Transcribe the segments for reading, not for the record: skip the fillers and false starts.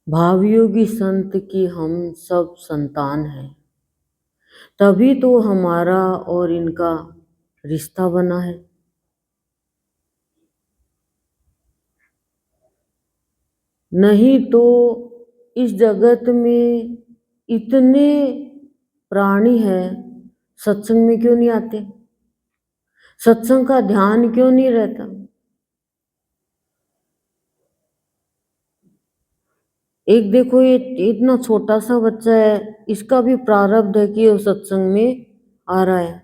भावयोगी संत की हम सब संतान हैं, तभी तो हमारा और इनका रिश्ता बना है। नहीं तो इस जगत में इतने प्राणी हैं, सत्संग में क्यों नहीं आते? सत्संग का ध्यान क्यों नहीं रहता? एक देखो, ये इतना छोटा सा बच्चा है, इसका भी प्रारब्ध है कि वो सत्संग में आ रहा है,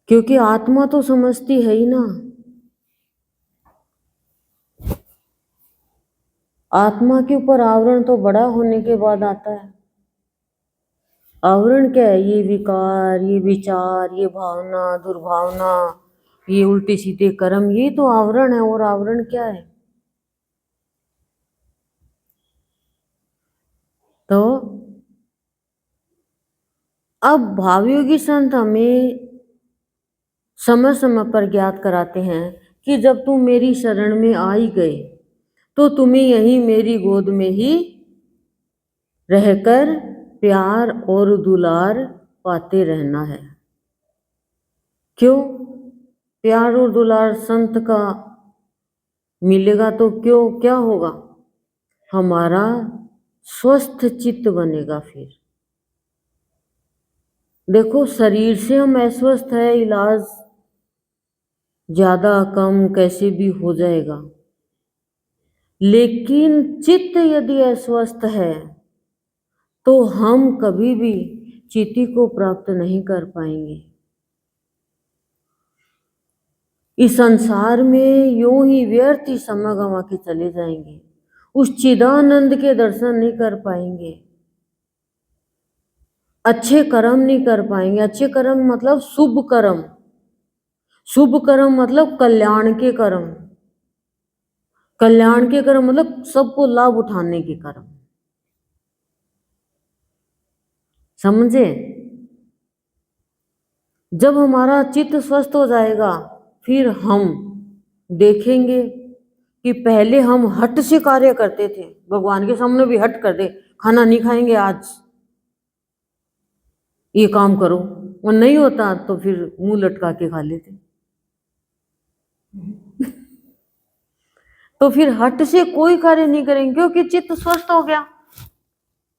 क्योंकि आत्मा तो समझती है ही ना। आत्मा के ऊपर आवरण तो बड़ा होने के बाद आता है। आवरण क्या है? ये विकार, ये विचार, ये भावना, दुर्भावना, ये उल्टे सीधे कर्म, ये तो आवरण है। और आवरण क्या है? तो अब भावयोगी संत हमें समय समय पर ज्ञात कराते हैं कि जब तुम मेरी शरण में आ ही गए तो तुम्हें यही मेरी गोद में ही रहकर प्यार और दुलार पाते रहना है। क्यों? प्यार और दुलार संत का मिलेगा तो क्यों, क्या होगा? हमारा स्वस्थ चित्त बनेगा। फिर देखो, शरीर से हम अस्वस्थ है, इलाज ज्यादा कम कैसे भी हो जाएगा, लेकिन चित्त यदि अस्वस्थ है तो हम कभी भी चिति को प्राप्त नहीं कर पाएंगे। इस संसार में यूं ही व्यर्थ ही समय गंवा के चले जाएंगे, उस चिदानंद के दर्शन नहीं कर पाएंगे, अच्छे कर्म नहीं कर पाएंगे। अच्छे कर्म मतलब शुभ कर्म, शुभ कर्म मतलब कल्याण के कर्म, कल्याण के कर्म मतलब सबको लाभ उठाने के कर्म। समझे? जब हमारा चित्त स्वस्थ हो जाएगा, फिर हम देखेंगे कि पहले हम हट से कार्य करते थे, भगवान के सामने भी हट कर दे, खाना नहीं खाएंगे आज, ये काम करो, और नहीं होता तो फिर मुंह लटका के खा लेते। तो फिर हट से कोई कार्य नहीं करेंगे, क्योंकि चित्त स्वस्थ हो गया।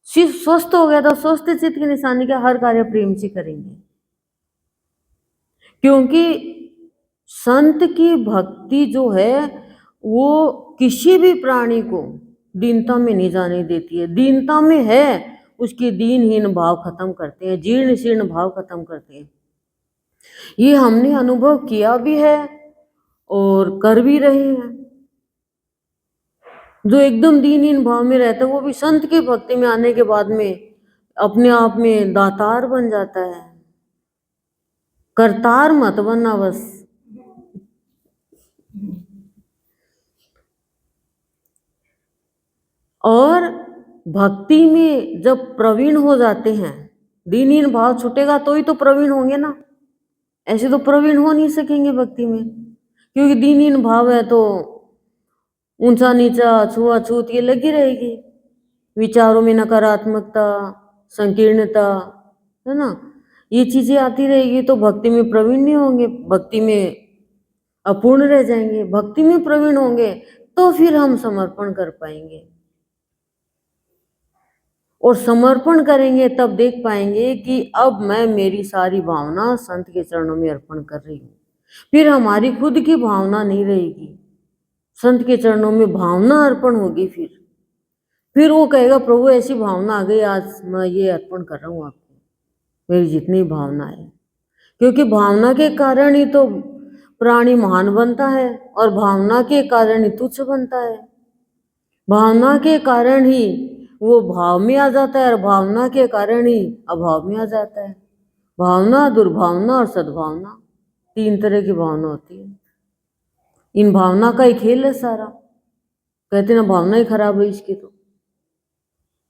चित्त स्वस्थ हो गया तो स्वस्थ चित्त की निशानी क्या? हर कार्य प्रेम से करेंगे, क्योंकि संत की भक्ति जो है वो किसी भी प्राणी को दीनता में नहीं जाने देती है। दीनता में है उसके दीनहीन भाव खत्म करते हैं, जीर्ण शीर्ण भाव खत्म करते हैं। ये हमने अनुभव किया भी है और कर भी रहे हैं। जो एकदम दीनहीन भाव में रहता है वो भी संत की भक्ति में आने के बाद में अपने आप में दातार बन जाता है। करतार मत बनना बस। और भक्ति में जब प्रवीण हो जाते हैं, दीनहीन भाव छूटेगा तो ही तो प्रवीण होंगे ना, ऐसे तो प्रवीण हो नहीं सकेंगे भक्ति में, क्योंकि दीनहीन भाव है तो ऊंचा नीचा छुआछूत ये लगी रहेगी, विचारों में नकारात्मकता, संकीर्णता, है ना, ये चीजें आती रहेगी, तो भक्ति में प्रवीण नहीं होंगे, भक्ति में अपूर्ण रह जाएंगे। भक्ति में प्रवीण होंगे तो फिर हम समर्पण कर पाएंगे, और समर्पण करेंगे तब देख पाएंगे कि अब मैं मेरी सारी भावना संत के चरणों में अर्पण कर रही हूँ। फिर हमारी खुद की भावना नहीं रहेगी, संत के चरणों में भावना अर्पण होगी। फिर वो कहेगा प्रभु ऐसी भावना आ गई, आज मैं ये अर्पण कर रहा हूँ आपको, मेरी जितनी भावना है। क्योंकि भावना के कारण ही तो प्राणी महान बनता है, और भावना के कारण ही तुच्छ बनता है। भावना के कारण ही वो भाव में आ जाता है, और भावना के कारण ही अभाव में आ जाता है। भावना, दुर्भावना और सद्भावना, तीन तरह की भावना होती है। इन भावना का ही खेल है सारा। कहते ना भावना ही खराब है इसकी, तो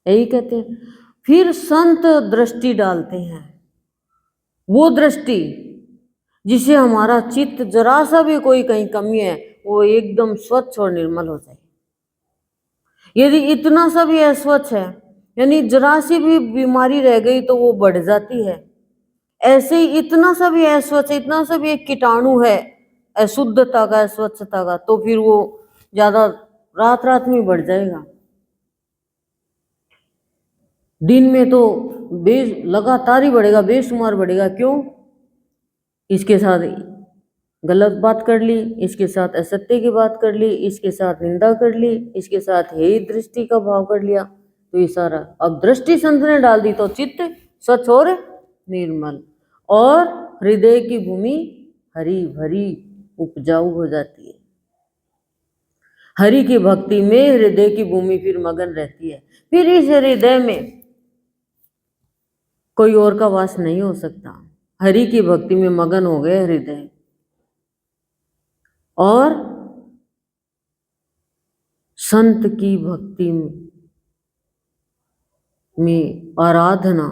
यही कहते हैं। फिर संत दृष्टि डालते हैं, वो दृष्टि जिसे हमारा चित्त जरा सा भी कोई कहीं कमी है वो एकदम स्वच्छ और निर्मल हो जाए। यदि इतना सा भी अस्वच्छ है, यानी जरा सी भी बीमारी रह गई तो वो बढ़ जाती है। ऐसे ही इतना सा भी अस्वच्छ, इतना सा भी एक कीटाणु है अशुद्धता का, अस्वच्छता का, तो फिर वो ज्यादा रात रात में बढ़ जाएगा। दिन में तो लगातार ही बढ़ेगा, बेशुमार बढ़ेगा। क्यों? इसके साथ गलत बात कर ली, इसके साथ असत्य की बात कर ली, इसके साथ निंदा कर ली, इसके साथ हे दृष्टि का भाव कर लिया, तो ये सारा। अब दृष्टि संत ने डाल दी तो चित्त स्वच्छ और निर्मल, और हृदय की भूमि हरी भरी उपजाऊ हो जाती है। हरि की भक्ति में हृदय की भूमि फिर मगन रहती है। फिर इस हृदय में कोई और का वास नहीं हो सकता। हरि की भक्ति में मगन हो गए हृदय, और संत की भक्ति में आराधना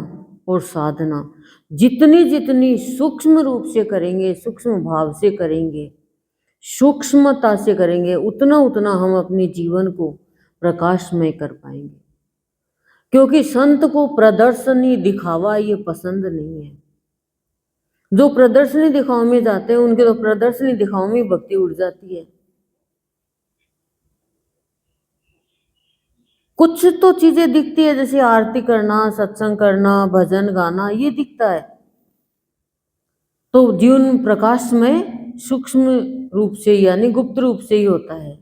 और साधना जितनी जितनी सूक्ष्म रूप से करेंगे, सूक्ष्म भाव से करेंगे, सूक्ष्मता से करेंगे, उतना उतना हम अपने जीवन को प्रकाशमय कर पाएंगे। क्योंकि संत को प्रदर्शनी दिखावा ये पसंद नहीं है। जो प्रदर्शनी दिखावा में जाते हैं उनके तो प्रदर्शनी दिखावा में भक्ति उड़ जाती है। कुछ तो चीजें दिखती है, जैसे आरती करना, सत्संग करना, भजन गाना, ये दिखता है। तो जीवन प्रकाश में सूक्ष्म रूप से यानी गुप्त रूप से ही होता है,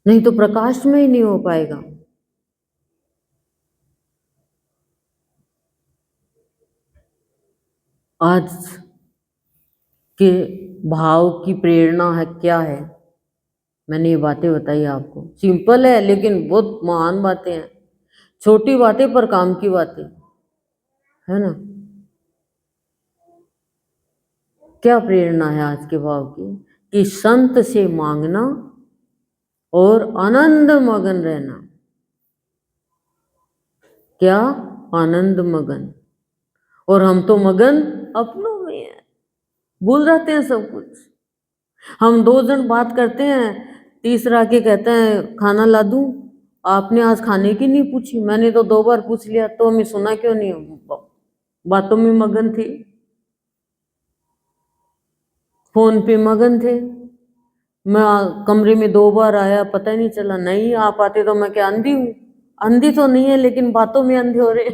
नहीं तो प्रकाश में ही नहीं हो पाएगा। आज के भाव की प्रेरणा है क्या है? मैंने ये बातें बताई आपको, सिंपल है लेकिन बहुत महान बातें हैं। छोटी बातें पर काम की बातें, है ना। क्या प्रेरणा है आज के भाव की? कि संत से मांगना और आनंद मगन रहना। क्या? आनंद मगन। और हम तो मगन अपनों में है, भूल जाते हैं सब कुछ। हम दो जन बात करते हैं, तीसरा के कहते हैं खाना ला दूं, आपने आज खाने की नहीं पूछी, मैंने तो 2 बार पूछ लिया, तो हमें सुना क्यों नहीं? बातों में मगन थे, फोन पे मगन थे। मैं कमरे में 2 बार आया, पता ही नहीं चला। नहीं आ पाते तो मैं क्या अंधी हूँ? अंधी तो नहीं है, लेकिन बातों में अंधे हो रहे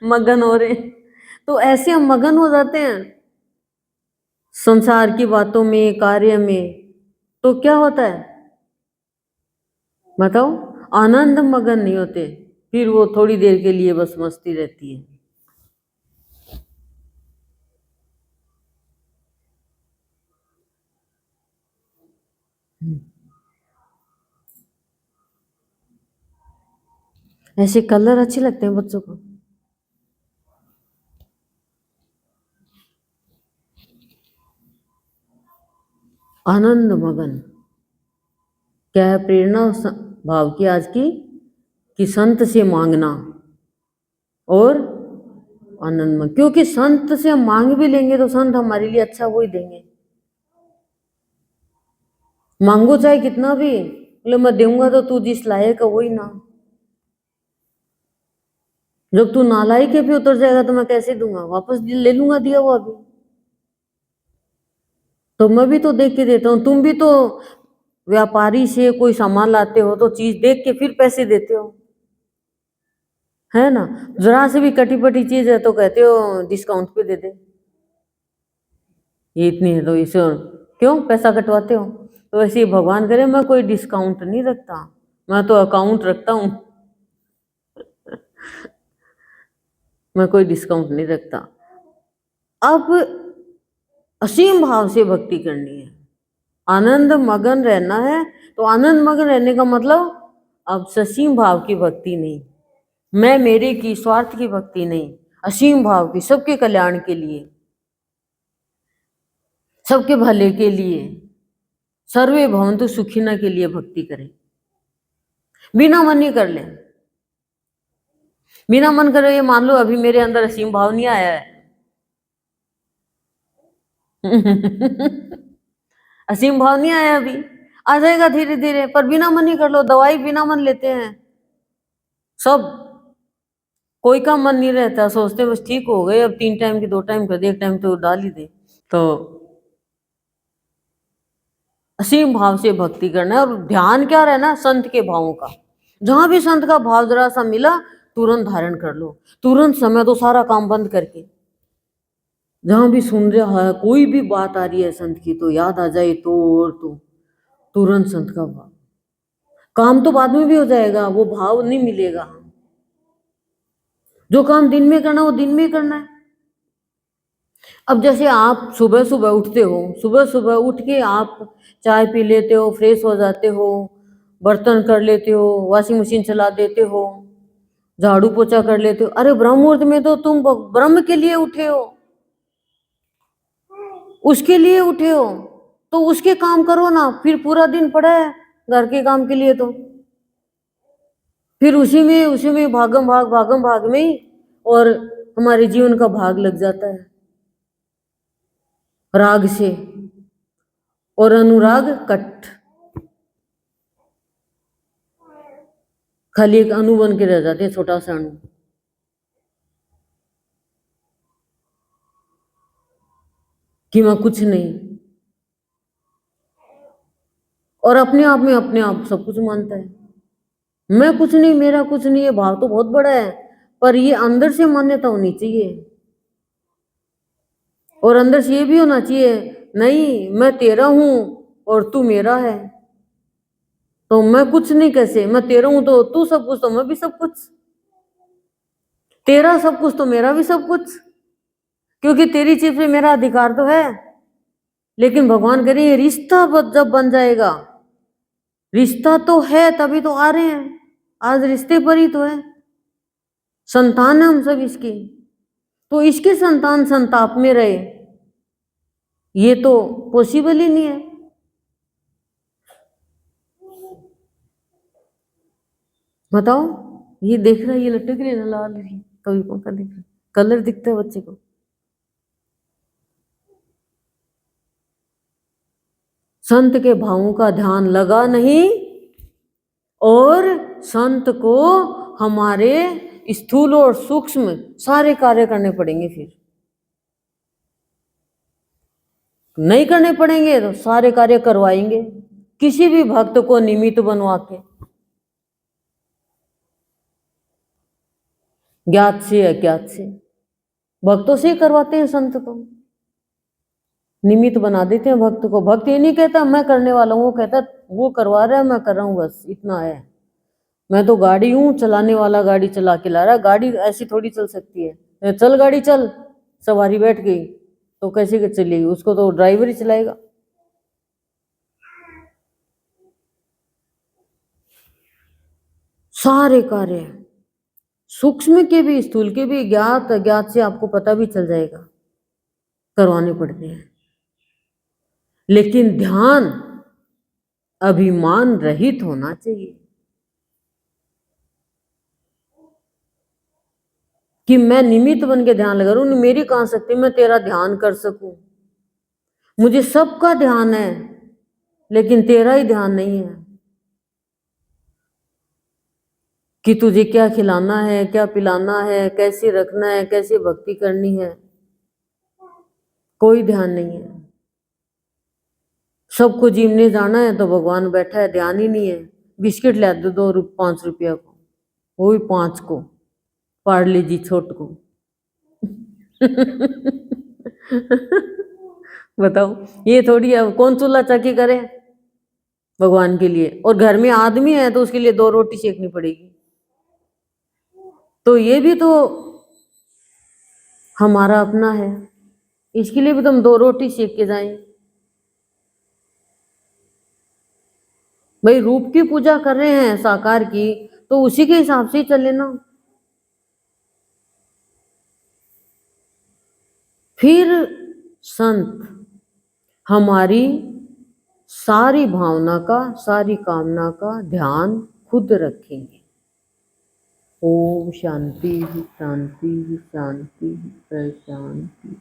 मगन हो रहे। तो ऐसे हम मगन हो जाते हैं संसार की बातों में, कार्य में, तो क्या होता है बताओ? आनंद मगन नहीं होते, फिर वो थोड़ी देर के लिए बस मस्ती रहती है। ऐसे कलर अच्छे लगते हैं बच्चों को। आनंद मगन क्या है प्रेरणा भाव की आज की? कि संत से मांगना और आनंद मगन। क्योंकि संत से हम मांग भी लेंगे तो संत हमारे लिए अच्छा वो ही देंगे। मांगो चाहे कितना भी, बोले मैं दूंगा तो तू जिस लायक है वही ना। जब तू नालायक है फिर उतर जाएगा तो मैं कैसे दूंगा? वापस ले लूंगा दिया हुआ भी। तो मैं भी तो देख के देता हूँ, तुम भी तो व्यापारी से कोई सामान लाते हो तो चीज देख के फिर पैसे देते हो, है ना। जरा से भी कटी पटी चीज है तो कहते हो डिस्काउंट पे दे दे, ये इतनी है तो इसे क्यों पैसा कटवाते हो? तो ऐसे ही भगवान करे मैं कोई डिस्काउंट नहीं रखता, मैं तो अकाउंट रखता हूँ मैं कोई डिस्काउंट नहीं रखता। अब असीम भाव से भक्ति करनी है, आनंद मगन रहना है। तो आनंद मगन रहने का मतलब अब ससीम भाव की भक्ति नहीं, मैं मेरे की स्वार्थ की भक्ति नहीं, असीम भाव की, सबके कल्याण के लिए, सबके भले के लिए, सर्वे भवन्तु सुखिनः के लिए भक्ति करें। बिना मन ही कर लें, बिना मन करे। ये मान लो अभी मेरे अंदर असीम भाव नहीं आया है असीम भाव नहीं आया अभी, आ जाएगा धीरे धीरे, पर बिना मन ही कर लो। दवाई बिना मन लेते हैं सब, कोई का मन नहीं रहता, सोचते बस ठीक हो गए, अब 3 टाइम की 2 टाइम कर दे, 1 टाइम तो डाल ही दे। तो असीम भाव से भक्ति करना है, और ध्यान क्या रहना, संत के भावों का। जहां भी संत का भाव जरा सा मिला, तुरंत धारण कर लो, तुरंत समय दो, सारा काम बंद करके। जहां भी सुन रहा है, कोई भी बात आ रही है संत की, तो याद आ जाए तो, और तो तुरंत संत का भाव। काम तो बाद में भी हो जाएगा, वो भाव नहीं मिलेगा। जो काम दिन में करना, वो दिन में करना है। अब जैसे आप सुबह सुबह उठते हो, सुबह सुबह उठ के आप चाय पी लेते हो, फ्रेश हो जाते हो, बर्तन कर लेते हो, वॉशिंग मशीन चला देते हो, झाड़ू पोछा कर लेते हो। अरे ब्रह्म मुहूर्त में तो तुम ब्रह्म के लिए उठे हो, उसके लिए उठे हो, तो उसके काम करो ना। फिर पूरा दिन पड़ा है घर के काम के लिए, तो फिर उसी में भागम भाग में ही और हमारे जीवन का भाग लग जाता है राग से, और अनुराग कट, खाली एक अणु बन के रह जाते हैं, छोटा सा अणु। कि मैं कुछ नहीं, और अपने आप सब कुछ मानता है। मैं कुछ नहीं, मेरा कुछ नहीं, ये भाव तो बहुत बड़ा है, पर ये अंदर से मान्यता होनी चाहिए, और अंदर से ये भी होना चाहिए, नहीं मैं तेरा हूं और तू मेरा है। तो मैं कुछ नहीं, कैसे मैं तेरा हूं तो तू सब कुछ, तो मैं भी सब कुछ, तेरा सब कुछ तो मेरा भी सब कुछ, क्योंकि तेरी चीज पे मेरा अधिकार तो है। लेकिन भगवान करे ये रिश्ता जब बन जाएगा, रिश्ता तो है तभी तो आ रहे हैं, आज रिश्ते पर ही तो है, संतान है हम सब इसकी, तो इसके संतान संताप में रहे, ये तो पॉसिबल ही नहीं है। बताओ, ये देख रहा है, ये लटक रही है ना लाल, कभी पंखा दिख रहा, कलर दिखता है बच्चे को। संत के भावों का ध्यान लगा नहीं, और संत को हमारे स्थूल और सूक्ष्म सारे कार्य करने पड़ेंगे। फिर नहीं करने पड़ेंगे तो सारे कार्य करवाएंगे, किसी भी भक्त को निमित्त बनवा के, ज्ञात से अज्ञात से, भक्तों से करवाते हैं संत को, निमित्त बना देते हैं भक्त को। भक्त ये नहीं कहता मैं करने वाला हूँ, वो कहता वो करवा रहा है, मैं कर रहा हूँ, बस इतना है। मैं तो गाड़ी हूँ, चलाने वाला गाड़ी चला के ला रहा है, गाड़ी ऐसी थोड़ी चल सकती है, चल गाड़ी चल, सवारी बैठ गई तो कैसे के चलेगी, उसको तो ड्राइवर ही चलाएगा। सारे कार्य सूक्ष्म के भी स्थूल के भी, ज्ञात अज्ञात से आपको पता भी चल जाएगा, करवाने पड़ते हैं। लेकिन ध्यान अभिमान रहित होना चाहिए, कि मैं निमित्त बन के ध्यान लगा रहा हूं, मेरी कहां शक्ति मैं तेरा ध्यान कर सकूं। मुझे सबका ध्यान है, लेकिन तेरा ही ध्यान नहीं है, कि तुझे क्या खिलाना है, क्या पिलाना है, कैसे रखना है, कैसे भक्ति करनी है, कोई ध्यान नहीं है। सबको जीवने जाना है तो भगवान बैठा है, ध्यान ही नहीं है। बिस्किट ला दो 5 रुपया को, वो भी 5 को, पार्ले जी छोट को। बताओ, ये थोड़ी है, कौन चूल्हा चक्की करे भगवान के लिए, और घर में आदमी है तो उसके लिए 2 रोटी सेकनी पड़ेगी। तो ये भी तो हमारा अपना है, इसके लिए भी तो हम 2 रोटी सेक के जाएं। भाई रूप की पूजा कर रहे हैं साकार की, तो उसी के हिसाब से ही चले ना। फिर संत हमारी सारी भावना का, सारी कामना का ध्यान खुद रखेंगे। ओम शांति शांति शांति शांति।